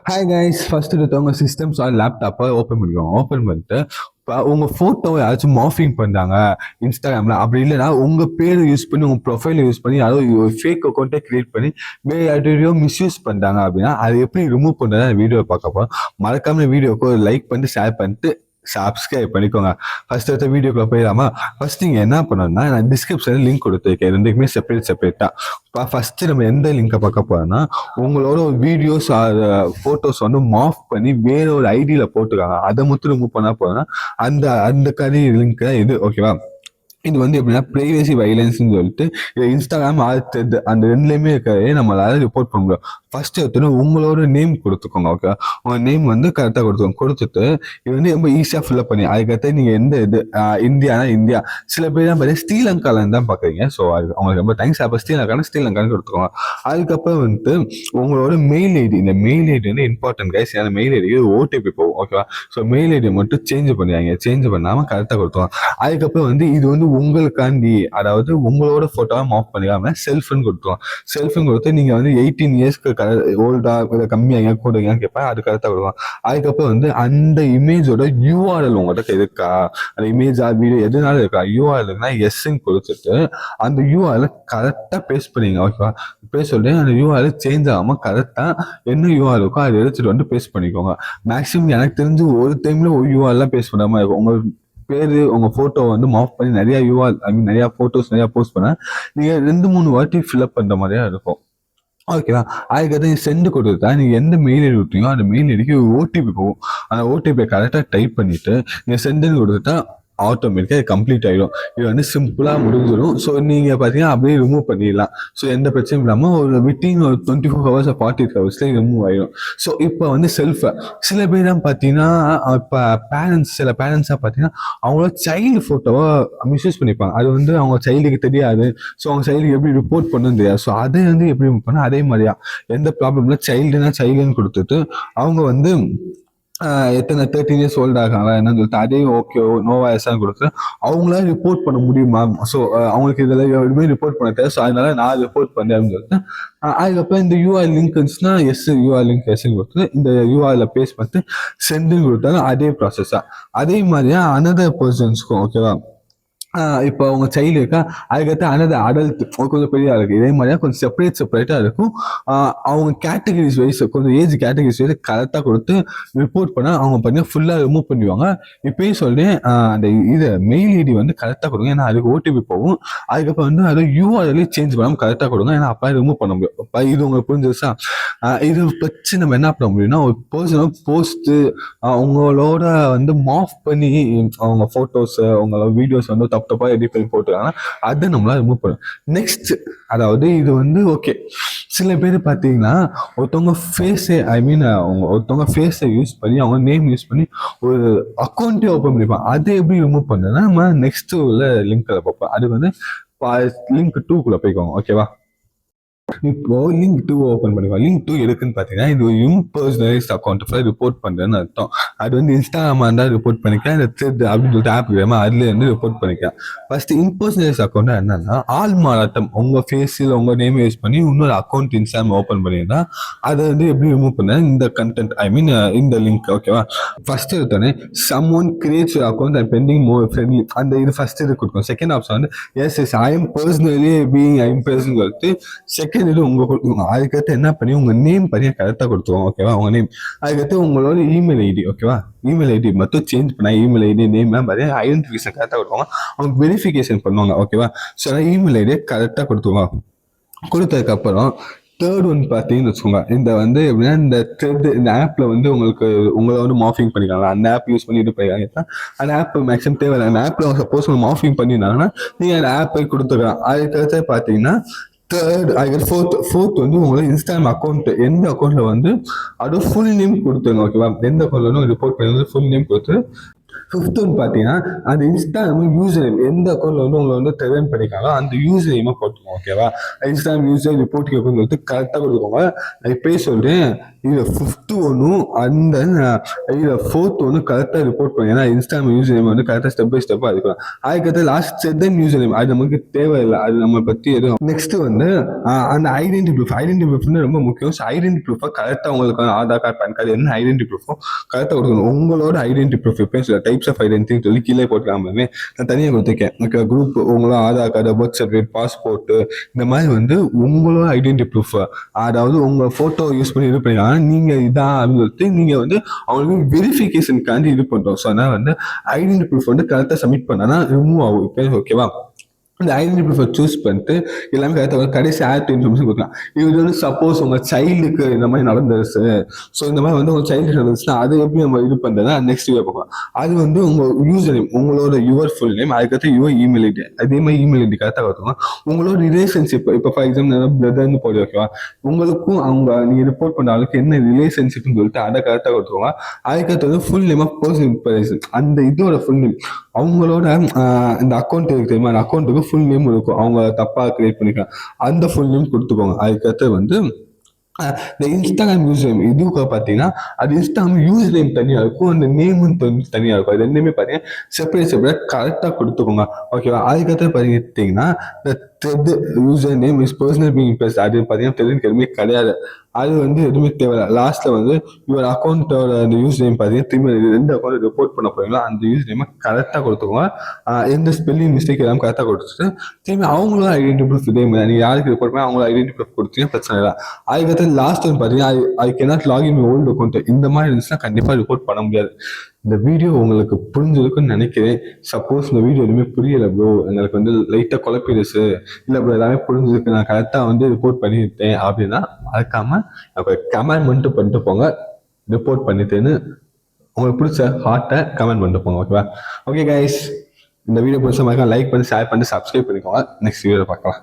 Hi guys, first எடுத்தவங்க systems R லேப்டாப்பை open பண்ணிக்கோங்க. ஓப்பன் பண்ணிட்டு இப்போ உங்க போட்டோவை யாராச்சும் மார்ஃபிங் பண்ணாங்க இன்ஸ்டாகிராம்ல, அப்படி இல்லைன்னா உங்க பேரை யூஸ் பண்ணி உங்க ப்ரொஃபைலை யூஸ் பண்ணி யாரோ ஃபேக் அக்கௌண்ட்டை கிரியேட் பண்ணி வேற யார்கிட்டயோ மிஸ்யூஸ் பண்ணிட்டாங்க அப்படின்னா அது எப்படி ரிமூவ் பண்ணுறதா வீடியோ பார்க்க போறோம். மறக்காம வீடியோக்கு ஒரு லைக் பண்ணிட்டு ஷேர் பண்ணிட்டு சப்ஸ்கிரைப் பண்ணிக்கோங்க. ஃபர்ஸ்ட் எடுத்த வீடியோக்குள்ள போயிடாமா. ஃபர்ஸ்ட் நீங்க என்ன பண்ணணும்னா, நான் டிஸ்கிரிப்ஷன்ல லிங்க் கொடுத்துருக்கேன், ரெண்டுக்குமே செப்பரேட்டா. ஃபர்ஸ்ட் நம்ம எந்த லிங்கை பார்க்க போறோம்னா, உங்களோட வீடியோஸ் போட்டோஸ் வந்து மாஃப் பண்ணி வேற ஒரு ஐடியில போட்டுருக்காங்க, அதை மட்டும் ரிமூவ் பண்ணா போதும்னா அந்த அந்த கதை லிங்க் இது ஓகேவா. இது வந்து எப்படின்னா பிரைவசி வைலன்ஸ்ன்னு சொல்லிட்டு இன்ஸ்டாகிராம் அடுத்தது அந்த ரெண்டுலையுமே இருக்கிறதே நம்மளால ரிப்போர்ட் பண்ண முடியும். ஃபர்ஸ்ட் எடுத்தோன்னா உங்களோட நேம் கொடுத்துக்கோங்க. ஓகே, உங்க நேம் வந்து கரெக்டாக கொடுத்துக்கோங்க. கொடுத்துட்டு இது வந்து ரொம்ப ஈஸியாக ஃபில்அப் பண்ணி அதுக்கடுத்து நீங்கள் எந்த இது இந்தியானா இந்தியா, சில பேர் தான் பார்த்தீங்கன்னா ஸ்ரீலங்காலன்னு தான் பார்க்குறீங்க. ஸோ அது அவங்களுக்கு ரொம்ப தேங்க்ஸ். அப்போ ஸ்ரீலங்கான்னு கொடுத்துக்கோங்க. அதுக்கப்புறம் வந்துட்டு உங்களோட மெயில் ஐடி, இந்த மெயில் ஐடி வந்து இம்பார்ட்டன்ட் கைஸ். அந்த மெயில் ஐடிக்கு ஓடிபி போகும். ஓகேவா. ஸோ மெயில் ஐடி மட்டும் சேஞ்ச் பண்ணுவாங்க, சேஞ்ச் பண்ணாமல் கரெக்டாக கொடுத்துருவாங்க. அதுக்கப்புறம் வந்து இது வந்து உங்களுக்காண்டி, அதாவது உங்களோட போட்டோவை மாஃப் பண்ணிக்காம செல்ஃப்னு கொடுத்துருவோம். செல்ஃப்னு கொடுத்து நீங்க வந்து 18 இயர்ஸ்க்கு ஓல்டா இல்லை கம்மியாக கூடுங்க கேட்பேன், அது கரெக்டாக கொடுக்கும். அதுக்கப்புறம் வந்து அந்த இமேஜோட யூஆர்எல் உங்கள்கிட்ட இருக்கா, அந்த இமேஜா வீடியோ எதுனாலும் இருக்கா, யூஆர்எல் இருக்குன்னா எஸ்ன்னு கொடுத்துட்டு அந்த யூஆர்எல் கரெக்டாக பேஸ்ட் பண்ணிங்க. ஓகேவா. பேஸ்ட் சொல்லி அந்த யூஆர்எல் சேஞ்ச் ஆகாம கரெக்டாக என்ன யூஆர்எல் இருக்கோ அதை எடுத்துட்டு வந்து பேஸ்ட் பண்ணிக்கோங்க. மேக்ஸிமம் எனக்கு தெரிஞ்சு ஒரு டைம்ல ஒரு யூஆர்எல்லாம் பேஸ்ட் பண்ணாம இருக்கும். உங்க பேரு உங்க போட்டோ வந்து மாஃப் பண்ணி நிறைய யூஆர் நிறைய போட்டோஸ் நிறைய போஸ்ட் பண்ண நீங்க 2-3 வாட்டி ஃபில்அப் பண்ற மாதிரியா இருக்கும். ஓகேவா. அதுக்கடுத்து சென்ட் கொடுத்தா நீங்க எந்த மெயில் ஐடி விட்டீங்களோ அந்த மெயில் ஐடிக்கு ஓடிபி போகும். அந்த ஓடிபியை கரெக்டாக டைப் பண்ணிட்டு நீங்க சென்ட்னு கொடுத்துட்டா ஆட்டோமேட்டிக்காக கம்ப்ளீட் ஆகிடும். இது வந்து சிம்பிளாக முடிஞ்சிடும். ஸோ நீங்கள் பார்த்தீங்கன்னா அப்படியே ரிமூவ் பண்ணிடலாம். ஸோ எந்த பிரச்சனையும் இல்லாமல் ஒரு வித்தின் ஒரு 24 ஹவர்ஸ் 40 ஹவர்ஸ்லேயே ரிமூவ் ஆகிடும். ஸோ இப்போ வந்து செல்ஃபை சில பேர் தான் பார்த்தீங்கன்னா, இப்போ சில பேரண்ட்ஸாக பார்த்தீங்கன்னா அவங்களோட சைல்டு ஃபோட்டோவை மிஸ்யூஸ் பண்ணிப்பாங்க. அது வந்து அவங்க சைல்டுக்கு தெரியாது. ஸோ அவங்க சைல்டுக்கு எப்படி ரிப்போர்ட் பண்ணணும் தெரியாது. ஸோ அதை வந்து எப்படி பண்ணால் அதே மாதிரியா எந்த ப்ராப்ளம்ல சைல்டுனா சைல்டுன்னு கொடுத்துட்டு அவங்க வந்து எத்தனை 13 இயர்ஸ் ஓல்டு ஆகாங்க என்னன்னு சொல்லிட்டு அதே ஓகே நோவா எஸ்ஆன்னு கொடுத்து அவங்களால ரிப்போர்ட் பண்ண முடியுமா. ஸோ அவங்களுக்கு இதெல்லாம் எதுவுமே ரிப்போர்ட் பண்ண தேவை. ஸோ அதனால நான் ரிப்போர்ட் பண்ணேன் அப்படின்னு சொல்லிட்டு அதுக்கப்புறம் இந்த யூஆர் லிங்க் இருந்துச்சுன்னா எஸ் யூஆர் லிங்க் எஸ்ன்னு கொடுத்து இந்த யூஆர்ல பேஸ்ட் பண்ணிட்டு சென்டுன்னு கொடுத்தாலும் அதே ப்ராசஸா. அதே மாதிரியா அனதர் பர்சன்ஸ்க்கும் ஓகேவா. இப்போ அவங்க சைல்டு இருக்கா, அதுக்கடுத்து அனதர் அடல்ட் கொஞ்சம் பெரிய இருக்கு. இதே மாதிரியா கொஞ்சம் செப்பரேட்டா இருக்கும். அவங்க கேட்டகரிஸ் வைஸ் கொஞ்சம் ஏஜ் கேட்டகரிஸ் வைஸ் கரெக்டாக கொடுத்து ரிப்போர்ட் பண்ண அவங்க பண்ணி ஃபுல்லாக ரிமூவ் பண்ணிடுவாங்க. இப்பயும் சொல்றேன், அந்த இது மெயில் ஐடி வந்து கரெக்டாக கொடுங்க, ஏன்னா அதுக்கு ஓடிபி போகும். அதுக்கப்புறம் வந்து அதை யூஆர்எல்லே சேஞ்ச் பண்ணாமல் கரெக்டாக கொடுங்க, ஏன்னா அப்போ ரிமூவ் பண்ண முடியும். இது உங்களுக்கு புரிஞ்சிருச்சா. இது வச்சு நம்ம என்ன பண்ண முடியும்னா, ஒரு பர்சனல் போஸ்ட்டு அவங்களோட வந்து மாஃப் பண்ணி அவங்க ஃபோட்டோஸ் அவங்களோட வீடியோஸ் வந்து தப்பா எடிட் பண்ணி போட்டுருக்காங்கன்னா அதை நம்மளால ரிமூவ் பண்ணும். நெக்ஸ்ட், அதாவது இது வந்து ஓகே, சில பேர் பார்த்தீங்கன்னா ஒருத்தவங்க ஃபேஸை ஒருத்தவங்க ஃபேஸை யூஸ் பண்ணி அவங்க நேம் யூஸ் பண்ணி ஒரு அக்கௌண்ட்டே ஓப்பன் பண்ணிப்பாங்க. அதை எப்படி ரிமூவ் பண்ணுன்னா நம்ம நெக்ஸ்ட் உள்ள லிங்க்ல பார்ப்போம். அது வந்து லிங்க் 2 போய்க்கோங்க. ஓகேவா. இப்போ லிங்க் 2 ஓப்பன் பண்ணிக்கலாம். லிங்க் 2 எதுக்குன்னு பார்த்தீங்கன்னா இது ஒரு இம்பர்சனலைஸ்ட் அக்கௌண்ட் ரிப்போர்ட் பண்ணுறேன்னு அர்த்தம். அது வந்து இன்ஸ்டாகிராமா இருந்தால் ரிப்போர்ட் பண்ணிக்கலாம், இந்த த்ரெட் அப்படின்னு சொல்லிட்டு ஆப் வேமா அதுல இருந்து ரிப்போர்ட் பண்ணிக்கலாம். ஃபர்ஸ்ட் இம்பர்சனலைஸ்ட் அக்கௌண்ட் என்னன்னா ஆள் மாறாட்டம், உங்க ஃபேஸில் உங்க நேம் யூஸ் பண்ணி இன்னொரு அக்கௌண்ட் இன்ஸ்டாகிராம் ஓப்பன் பண்ணியிருந்தா அதை வந்து எப்படி ரிமூவ் பண்ண இந்த கண்டென்ட் இந்த லிங்க். ஓகேவா. ஃபர்ஸ்ட் எடுத்தோடனே someone creates account and pending more friendly அந்த இது ஃபர்ஸ்ட் இது கொடுக்கும். செகண்ட் ஆப்ஷன் வந்து yes I am personally being இம்ப்ரெஸ்ன்னு சொல்லிட்டு செகண்ட் இது உங்க கொடுத்துருவோம். அதுக்கடுத்து என்ன பண்ணி உங்க நேம் பண்ணி கரெக்டாக கொடுத்துருவோம். ஓகேவா. உங்க நேம், அதுக்கடுத்து உங்களோட இமெயில் ஐடி. ஓகேவா. இமெயில் ஐடி மட்டும் சேஞ்ச் பண்ண இமெயில் ஐடி நேம் பார்த்தீங்கன்னா ஐடென்டிஃபிகேஷன் கரெக்டாக கொடுப்பாங்க. அவங்க வெரிஃபிகேஷன் பண்ணுவாங்க. ஓகேவா. ஸோ இமெயில் ஐடியை கரெக்டாக கொடுத்துருவோம். கொடுத்ததுக்கப்புறம் தேர்ட் ஒன் பார்த்தீங்கன்னு வச்சுக்கோங்க, இந்த வந்து எப்படின்னா இந்த த்ரெட் இந்த ஆப்ல வந்து உங்களை வந்து மார்ஃபிங் பண்ணிக்கலாம். அந்த ஆப் யூஸ் பண்ணி இது பண்ணிக்கலாம். அந்த ஆப் மேக்ஸிமம் தேவையில்லை. அந்த ஆப்ல சப்போஸ் மார்ஃபிங் பண்ணியிருந்தாங்கன்னா நீங்க அந்த ஆப்பை கொடுத்துக்கலாம். அதுக்கடுத்து பார்த்தீங்கன்னா தேர்ட் ஃபோர்த் வந்து உங்களோட இன்ஸ்டாகிராம் அக்கௌண்ட் எந்த அக்கௌண்ட்ல வந்து அதோட ஃபுல் நேம் கொடுத்துருங்க. ஓகேவா. எந்த அக்கௌண்ட்ல ரிப்போர்ட் பண்ணி ஃபுல் நேம் கொடுத்து ஃபிஃப்த் ஒன் பார்த்தீங்கன்னா அந்த இன்ஸ்டாகிராம் யூசர் நேம் எந்த அக்கௌண்ட்ல வந்து உங்களை வந்து ட்ரெவன் பண்ணிக்கலாம் அந்த யூசர் நேமாக போட்டுக்கோங்க. ஓகேவா. இன்ஸ்டாகிராம் யூசர் ரிப்போர்ட் அப்படின்னு சொல்லிட்டு கரெக்டாக கொடுத்துக்கோங்க. நான் இப்பயே சொல்றேன், இதுல ஃபிஃப்த் ஒன்றும் அந்த இதுல ஃபோர்த் ஒன்று கரெக்டாக ரிப்போர்ட் பண்ணுங்க. ஏன்னா இன்ஸ்டாகிராம் யூஸ் நேம் வந்து கரெக்டாக ஸ்டெப் பை ஸ்டெப்பாக இருக்கும். அதுக்கடுத்து லாஸ்ட் செகண்ட் யூஸ் நேம் அது நமக்கு தேவையில்லை, அது நம்ம பற்றி எதுவும். நெக்ஸ்ட் வந்து அந்த ஐடென்டி ப்ரூஃப் வந்து ரொம்ப முக்கியம். ஸோ ஐடென்டி ப்ரூஃபை கரெக்டாக உங்களுக்கு ஆதார் கார்டு பேன் கார்டு என்ன ஐடென்டி ப்ரூஃபோ கரெக்டாக கொடுக்கணும். உங்களோட ஐடென்டி ப்ரூஃப் இப்போ சில டைப்ஸ் ஆஃப் ஐடென்டிட்டின்னு சொல்லி கீழே போட்டுக்காம நான் தனியாக கொடுத்துருக்கேன். ஓகே, குரூப் உங்களோட Aadhaar card, birth certificate, passport, இந்த மாதிரி வந்து உங்களோட ஐடென்டி ப்ரூஃப், அதாவது உங்க போட்டோ யூஸ் பண்ணி இது பண்ணிக்கலாம். நீங்க இதான் அப்படின்னு சொல்லிட்டு நீங்க வந்து அவங்களுக்கு வெரிஃபிகேஷனுக்காண்டி இது பண்றோம். ஸோ அதனால வந்து ஐடென்டி ப்ரூஃப் வந்து கரெக்டாக சப்மிட் பண்ணா ரிமூவ் ஆகும். ஓகேவா? இந்த ஐடென்டி ப்ரூஃபை சூஸ் பண்ணிட்டு எல்லாமே கரெக்டாக கடைசி ஆக்ட் இன்ஃபர்மேஷன் கொடுக்கலாம். இது வந்து சப்போஸ் உங்க சைல்டுக்கு இந்த மாதிரி நடந்துருச்சு, ஸோ இந்த மாதிரி வந்து உங்க சைல்டு நடந்துச்சுன்னா அதை எப்படி நம்ம இது பண்றதுன்னா நெக்ஸ்ட் வீடியோ பார்க்கலாம். அது வந்து உங்க யூசர் நேம், உங்களோட யுவர் ஃபுல் நேம், அதுக்கடுத்து யுவர் இமெயில் ஐடி, அதே மாதிரி இமெயில் ஐடி கரெக்டாக கொடுத்துக்கோங்க. உங்களோட ரிலேஷன்ஷிப், இப்போ ஃபார் எக்ஸாம்பிள் பிரதர்னு போய் ஓகேவா, உங்களுக்கும் அவங்க நீங்க ரிப்போர்ட் பண்ண ஆளுக்கு என்ன ரிலேஷன்ஷிப்னு சொல்லிட்டு அதை கரெக்டாக கொடுத்துக்கோங்க. அதுக்கடுத்து வந்து full name of person information, அந்த இதோட ஃபுல் நேம், அவங்களோட இந்த அக்கௌண்ட் இருக்கு தெரியுமா, அந்த அக்கௌண்ட்டுக்கு ஃபுல் நேம் இருக்கும், அவங்க தப்பா கிரியேட் பண்ணிக்கலாம், அந்த ஃபுல் நேம் கொடுத்துக்கோங்க. அதுக்கடுத்து வந்து இந்த இன்ஸ்டாகிராம் யூஸ் நேம் இதுக்கு பார்த்தீங்கன்னா அது இன்ஸ்டாகிராம் யூஸ் நேம் தனியாக இருக்கும், அந்த நேமும் தனியாக இருக்கும். அது ரெண்டுமே பார்த்தீங்கன்னா செப்பரேட் கரெக்டாக கொடுத்துக்கோங்க. ஓகேவா? அதுக்கடுத்து பார்த்தீங்கன்னா இந்த thread user name is personal being plus அது பார்த்தீங்கன்னா த்ரெட்னு எதுவுமே கிடையாது, அது வந்து எதுவுமே தேவையில்லை. லாஸ்ட்ல வந்து யுவர் அக்கௌண்ட்டோட அந்த யூஸ் நேம் பார்த்தீங்கன்னா திரும்பி எந்த அக்கௌண்ட் ரிப்போர்ட் பண்ண போறீங்களோ அந்த யூஸ் நேமை கரெக்டாக கொடுத்துக்கோங்க. எந்த ஸ்பெல்லிங் மிஸ்டேக் எல்லாம் கரெக்டாக கொடுத்துட்டு திரும்பி அவங்களோட ஐடென்டி ப்ரூஃப் இதே மாதிரி நீங்கள் யாருக்கு ரிப்போர்ட் பண்ணி அவங்களோட ஐடென்டி ப்ரூஃப் கொடுத்தீங்கன்னா பிரச்சனை இல்லை. அதுக்கடுத்து லாஸ்ட் வந்து பார்த்தீங்கன்னா I cannot login old account, இந்த மாதிரி இருந்துச்சுன்னா கண்டிப்பாக ரிப்போர்ட் பண்ண முடியாது. இந்த வீடியோ உங்களுக்கு புரிஞ்சிருக்குன்னு நினைக்கிறேன். சப்போஸ் இந்த வீடியோ எதுவுமே புரியலை ப்ரோ, எங்களுக்கு வந்து லைட்டாக குழப்பிடுச்சு, இல்லை ப்ரோ எல்லாமே புரிஞ்சிருக்கு, நான் கரெக்டாக வந்து ரிப்போர்ட் பண்ணிட்டேன் அப்படின்னா மறக்காம கமெண்ட் மட்டும் பண்ணிட்டு போங்க. ரிப்போர்ட் பண்ணிட்டேன்னு உங்களுக்கு பிடிச்ச ஹார்ட்டை கமெண்ட் பண்ணிட்டு போங்க. ஓகேவா? ஓகே கைஸ், இந்த வீடியோ பிடிச்ச மாதிரி லைக் பண்ணி ஷேர் பண்ணி சப்ஸ்கிரைப் பண்ணிக்கோங்க. நெக்ஸ்ட் வீடியோ பார்க்கலாம்.